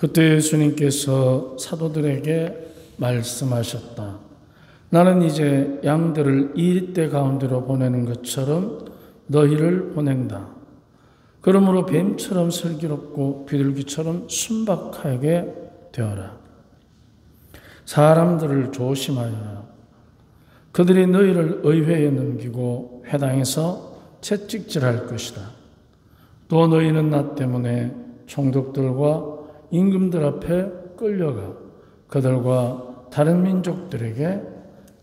그때 예수님께서 사도들에게 말씀하셨다. 나는 이제 양들을 이리떼 가운데로 보내는 것처럼 너희를 보낸다. 그러므로 뱀처럼 슬기롭고 비둘기처럼 순박하게 되어라. 사람들을 조심하여라. 그들이 너희를 의회에 넘기고 회당에서 채찍질할 것이다. 또 너희는 나 때문에 총독들과 임금들 앞에 끌려가 그들과 다른 민족들에게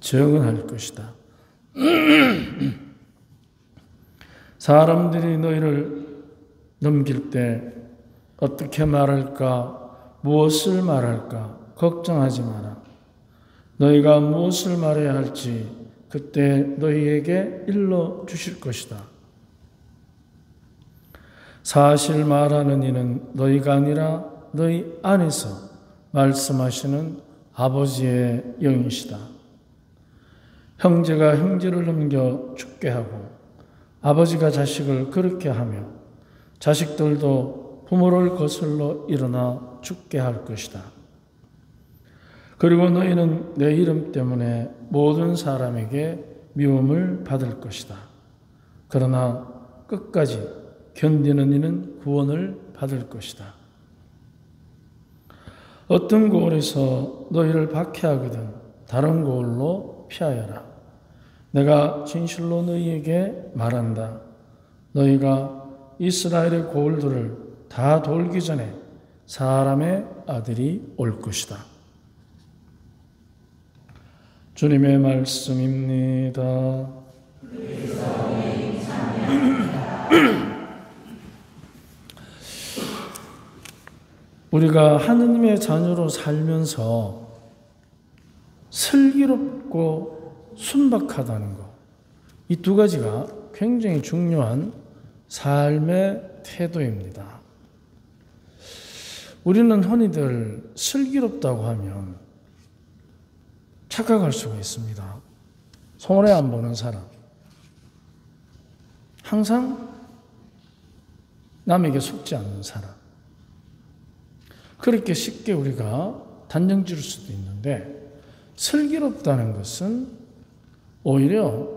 증언할 것이다. 사람들이 너희를 넘길 때 어떻게 말할까, 무엇을 말할까 걱정하지 마라. 너희가 무엇을 말해야 할지 그때 너희에게 일러 주실 것이다. 사실 말하는 이는 너희가 아니라 너희 안에서 말씀하시는 아버지의 영이시다. 형제가 형제를 넘겨 죽게 하고 아버지가 자식을 그렇게 하며 자식들도 부모를 거슬러 일어나 죽게 할 것이다. 그리고 너희는 내 이름 때문에 모든 사람에게 미움을 받을 것이다. 그러나 끝까지 견디는 이는 구원을 받을 것이다. 어떤 고을에서 너희를 박해하거든 다른 고을로 피하여라. 내가 진실로 너희에게 말한다. 너희가 이스라엘의 고을들을 다 돌기 전에 사람의 아들이 올 것이다. 주님의 말씀입니다. 우리가 하느님의 자녀로 살면서 슬기롭고 순박하다는 것, 이 두 가지가 굉장히 중요한 삶의 태도입니다. 우리는 흔히들 슬기롭다고 하면 착각할 수가 있습니다. 손해 안 보는 사람, 항상 남에게 속지 않는 사람, 그렇게 쉽게 우리가 단정 지을 수도 있는데, 슬기롭다는 것은 오히려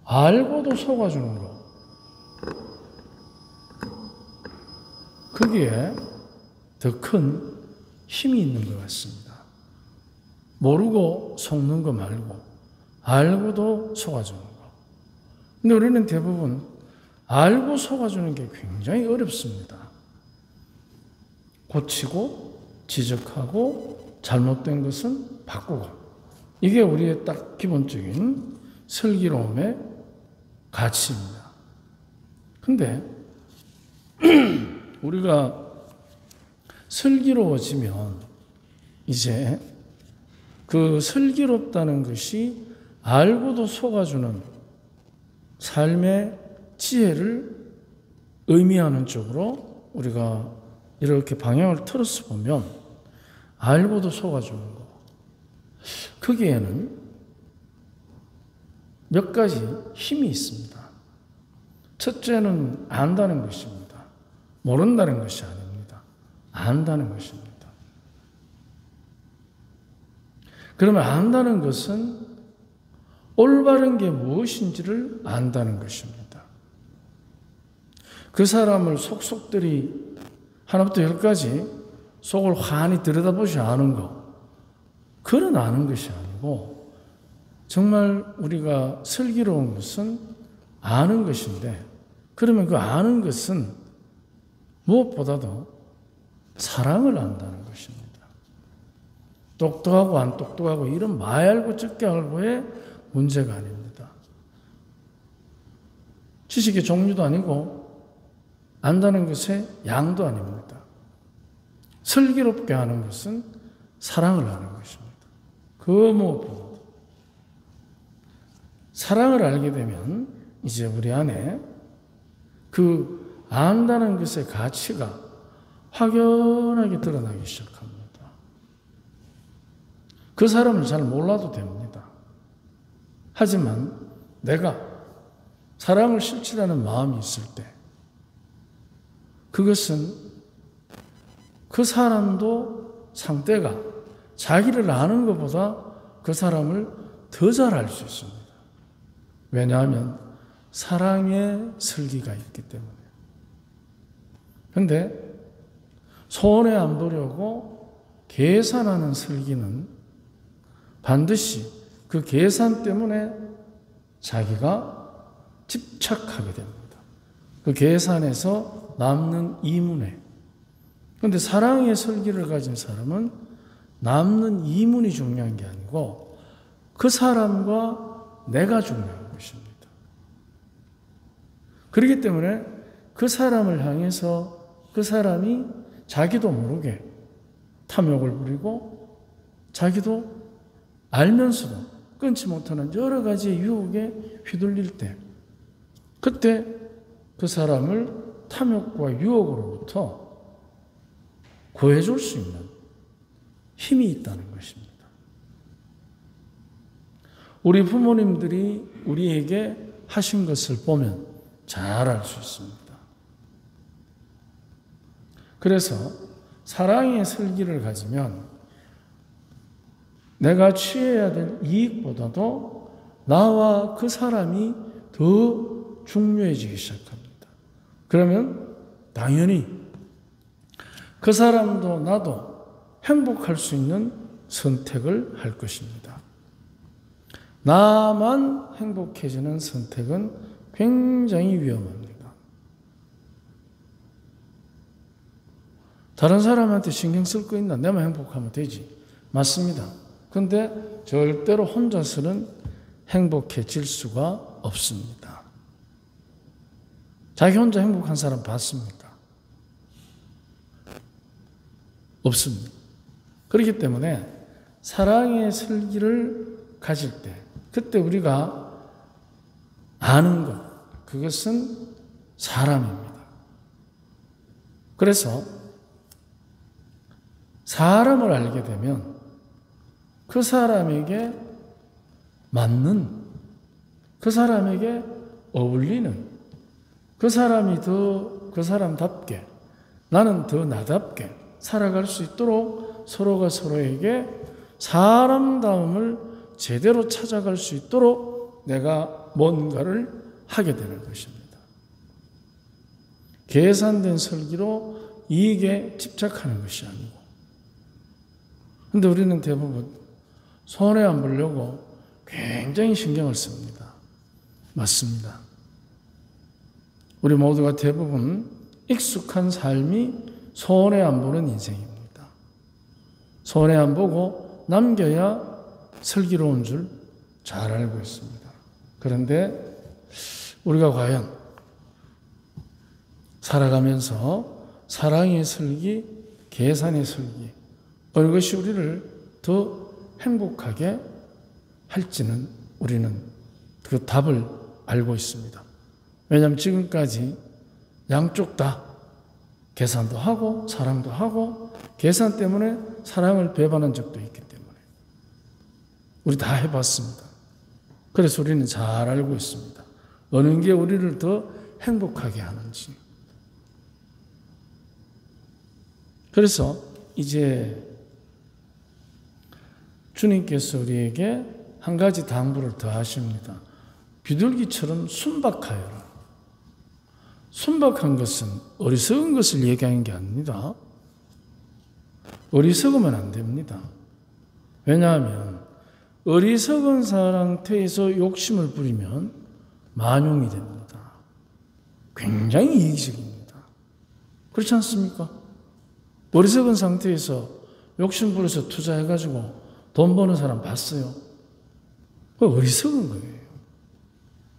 알고도 속아주는 것, 거기에 더 큰 힘이 있는 것 같습니다. 모르고 속는 거 말고 알고도 속아주는 거. 근데 우리는 대부분 알고 속아주는 게 굉장히 어렵습니다. 고치고 지적하고 잘못된 것은 바꾸고, 이게 우리의 딱 기본적인 슬기로움의 가치입니다. 근데 우리가 슬기로워지면 이제 그 슬기롭다는 것이 알고도 속아주는 삶의 지혜를 의미하는 쪽으로 우리가 이렇게 방향을 틀어서 보면, 알고도 속아주는 것, 거기에는 몇 가지 힘이 있습니다. 첫째는 안다는 것입니다. 모른다는 것이 아닙니다. 안다는 것입니다. 그러면 안다는 것은 올바른 게 무엇인지를 안다는 것입니다. 그 사람을 속속들이 하나부터 열까지 속을 환히 들여다보지 않은 것, 그런 아는 것이 아니고, 정말 우리가 슬기로운 것은 아는 것인데, 그러면 그 아는 것은 무엇보다도 사랑을 안다는 것입니다. 똑똑하고 안 똑똑하고 이런 많이 알고 적게 알고의 문제가 아닙니다. 지식의 종류도 아니고 안다는 것의 양도 아닙니다. 슬기롭게 하는 것은 사랑을 하는 것입니다. 그 무엇보다 사랑을 알게 되면 이제 우리 안에 그 안다는 것의 가치가 확연하게 드러나기 시작합니다. 그 사람을 잘 몰라도 됩니다. 하지만 내가 사랑을 실천하는 마음이 있을 때, 그것은 그 사람도 상대가 자기를 아는 것보다 그 사람을 더 잘 알 수 있습니다. 왜냐하면 사랑의 설기가 있기 때문에. 그런데 손해 안 보려고 계산하는 설기는 반드시 그 계산 때문에 자기가 집착하게 됩니다. 그 계산에서 남는 이문에. 그런데 사랑의 설기를 가진 사람은 남는 이문이 중요한 게 아니고 그 사람과 내가 중요한 것입니다. 그렇기 때문에 그 사람을 향해서 그 사람이 자기도 모르게 탐욕을 부리고 자기도 알면서도 끊지 못하는 여러 가지의 유혹에 휘둘릴 때, 그때 그 사람을 탐욕과 유혹으로부터 구해줄 수 있는 힘이 있다는 것입니다. 우리 부모님들이 우리에게 하신 것을 보면 잘 알 수 있습니다. 그래서 사랑의 설기를 가지면 내가 취해야 될 이익보다도 나와 그 사람이 더 중요해지기 시작합니다. 그러면 당연히 그 사람도 나도 행복할 수 있는 선택을 할 것입니다. 나만 행복해지는 선택은 굉장히 위험합니다. 다른 사람한테 신경 쓸 거 있나? 내만 행복하면 되지. 맞습니다. 그런데 절대로 혼자서는 행복해질 수가 없습니다. 자기 혼자 행복한 사람 봤습니까? 없습니다. 그렇기 때문에 사랑의 설기를 가질 때, 그때 우리가 아는 것, 그것은 사람입니다. 그래서 사람을 알게 되면 그 사람에게 맞는, 그 사람에게 어울리는, 그 사람이 더 그 사람답게, 나는 더 나답게 살아갈 수 있도록 서로가 서로에게 사람다움을 제대로 찾아갈 수 있도록 내가 뭔가를 하게 되는 것입니다. 계산된 설기로 이익에 집착하는 것이 아니고. 그런데 우리는 대부분 손해 안 보려고 굉장히 신경을 씁니다. 맞습니다. 우리 모두가 대부분 익숙한 삶이 손해 안 보는 인생입니다. 손해 안 보고 남겨야 슬기로운 줄 잘 알고 있습니다. 그런데 우리가 과연 살아가면서 사랑의 슬기, 계산의 슬기, 어느 것이 우리를 더 행복하게 할지는 우리는 그 답을 알고 있습니다. 왜냐하면 지금까지 양쪽 다 계산도 하고 사랑도 하고 계산 때문에 사랑을 배반한 적도 있기 때문에 우리 다 해봤습니다. 그래서 우리는 잘 알고 있습니다. 어느 게 우리를 더 행복하게 하는지. 그래서 이제 주님께서 우리에게 한 가지 당부를 더 하십니다. 비둘기처럼 순박하여라. 순박한 것은 어리석은 것을 얘기하는 게 아닙니다. 어리석으면 안 됩니다. 왜냐하면 어리석은 상태에서 욕심을 부리면 만용이 됩니다. 굉장히 이기적입니다. 그렇지 않습니까? 어리석은 상태에서 욕심 부려서 투자해가지고 돈 버는 사람 봤어요? 그거 어리석은 거예요.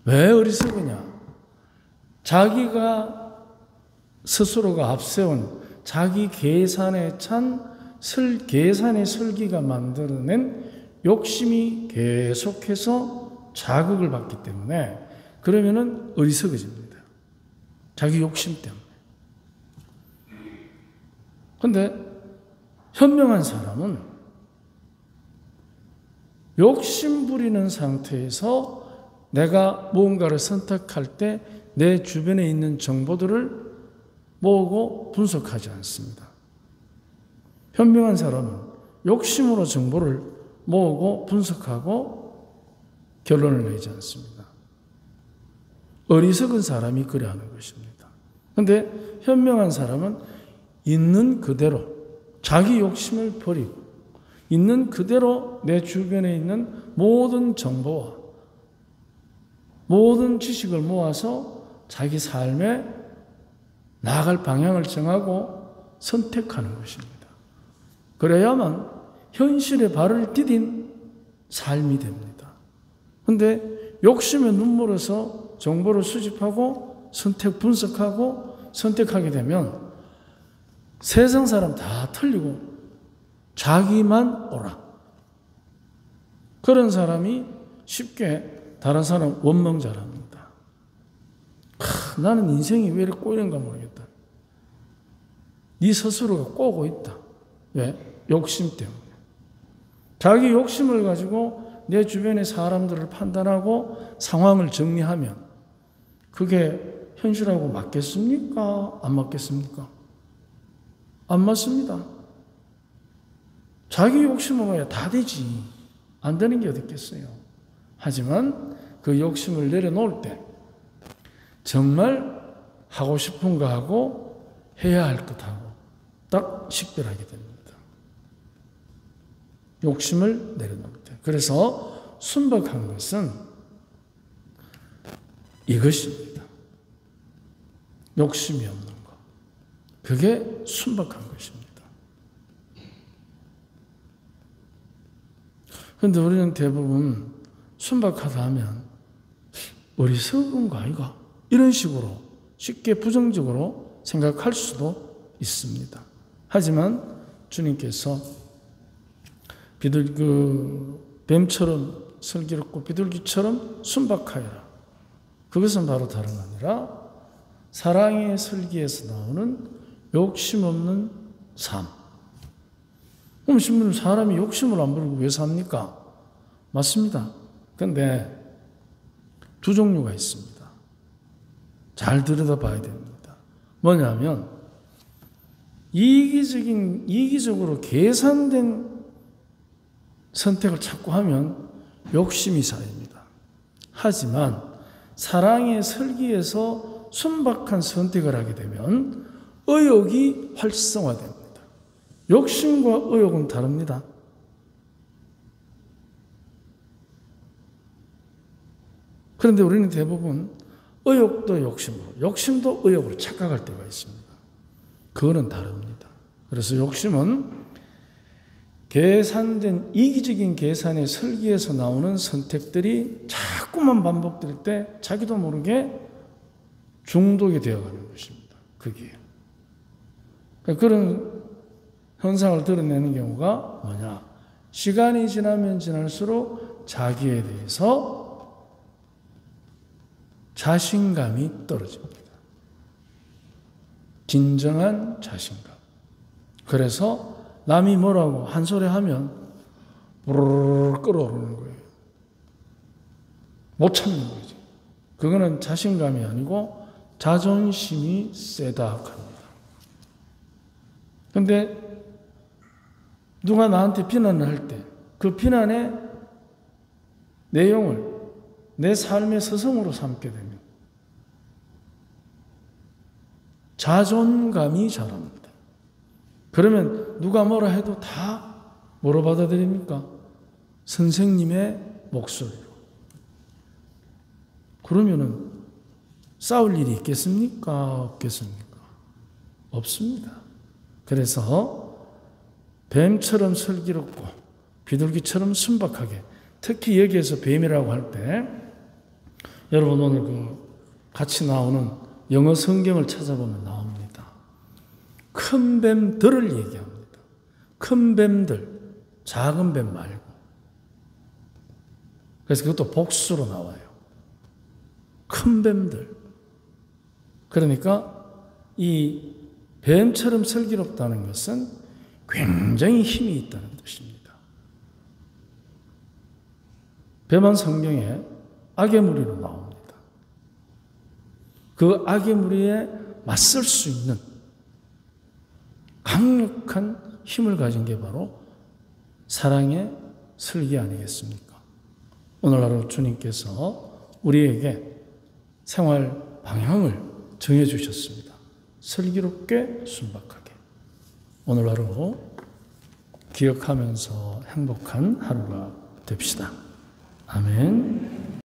왜 어리석으냐? 자기가 스스로가 앞세운 자기 계산에 찬 계산의 설기가 만들어낸 욕심이 계속해서 자극을 받기 때문에 그러면은 어리석어집니다. 자기 욕심 때문에. 그런데 현명한 사람은 욕심 부리는 상태에서 내가 무언가를 선택할 때 내 주변에 있는 정보들을 모으고 분석하지 않습니다. 현명한 사람은 욕심으로 정보를 모으고 분석하고 결론을 내지 않습니다. 어리석은 사람이 그래 하는 것입니다. 그런데 현명한 사람은 있는 그대로 자기 욕심을 버리고 있는 그대로 내 주변에 있는 모든 정보와 모든 지식을 모아서 자기 삶에 나아갈 방향을 정하고 선택하는 것입니다. 그래야만 현실에 발을 디딘 삶이 됩니다. 그런데 욕심에 눈물어서 정보를 수집하고 분석하고 선택하게 되면 세상 사람 다 틀리고 자기만 옳아. 그런 사람이 쉽게 다른 사람 원망자랍니다. 나는 인생이 왜 이렇게 꼬이는가 모르겠다. 네 스스로가 꼬고 있다. 왜? 욕심 때문에. 자기 욕심을 가지고 내 주변의 사람들을 판단하고 상황을 정리하면 그게 현실하고 맞겠습니까? 안 맞겠습니까? 안 맞습니다. 자기 욕심으로 다 되지. 안 되는 게 어디 있겠어요. 하지만 그 욕심을 내려놓을 때 정말 하고 싶은 거 하고 해야 할 것 하고 딱 식별하게 됩니다. 욕심을 내려놓을 때. 그래서 순박한 것은 이것입니다. 욕심이 없는 것. 그게 순박한 것입니다. 그런데 우리는 대부분 순박하다 하면 어리석은 거 아이가? 이런 식으로 쉽게 부정적으로 생각할 수도 있습니다. 하지만 주님께서 뱀처럼 슬기롭고 비둘기처럼 순박하여라. 그것은 바로 다름 아니라 사랑의 슬기에서 나오는 욕심 없는 삶. 그럼 사람이 욕심을 안 부리고 왜 삽니까? 맞습니다. 그런데 두 종류가 있습니다. 잘 들여다봐야 됩니다. 뭐냐면 이기적으로 계산된 선택을 자꾸 하면 욕심이 쌓입니다. 하지만 사랑의 설기에서 순박한 선택을 하게 되면 의욕이 활성화됩니다. 욕심과 의욕은 다릅니다. 그런데 우리는 대부분 의욕도 욕심으로, 욕심도 의욕으로 착각할 때가 있습니다. 그거는 다릅니다. 그래서 욕심은 계산된 이기적인 계산의 설계에서 나오는 선택들이 자꾸만 반복될 때 자기도 모르게 중독이 되어가는 것입니다. 그게. 그런 현상을 드러내는 경우가 뭐냐? 시간이 지나면 지날수록 자기에 대해서 자신감이 떨어집니다. 진정한 자신감. 그래서 남이 뭐라고 한 소리 하면 부르르 끓어오르는 거예요. 못 참는 거죠. 그거는 자신감이 아니고 자존심이 세다 합니다. 그런데 누가 나한테 비난을 할 때 그 비난의 내용을 내 삶의 서성으로 삼게 되면 자존감이 자랍니다. 그러면 누가 뭐라 해도 다 뭐로 받아들입니까? 선생님의 목소리로. 그러면은 싸울 일이 있겠습니까? 없겠습니까? 없습니다. 그래서 뱀처럼 슬기롭고 비둘기처럼 순박하게, 특히 여기에서 뱀이라고 할 때 여러분 오늘 같이 나오는 영어 성경을 찾아보면 나옵니다. 큰 뱀들을 얘기합니다. 큰 뱀들, 작은 뱀 말고. 그래서 그것도 복수로 나와요. 큰 뱀들. 그러니까 이 뱀처럼 슬기롭다는 것은 굉장히 힘이 있다는 뜻입니다. 뱀은 성경에 악의 무리로 나옵니다. 그 악의 무리에 맞설 수 있는 강력한 힘을 가진 게 바로 사랑의 슬기 아니겠습니까? 오늘 하루 주님께서 우리에게 생활 방향을 정해주셨습니다. 슬기롭게 순박하게. 오늘 하루 기억하면서 행복한 하루가 됩시다. 아멘.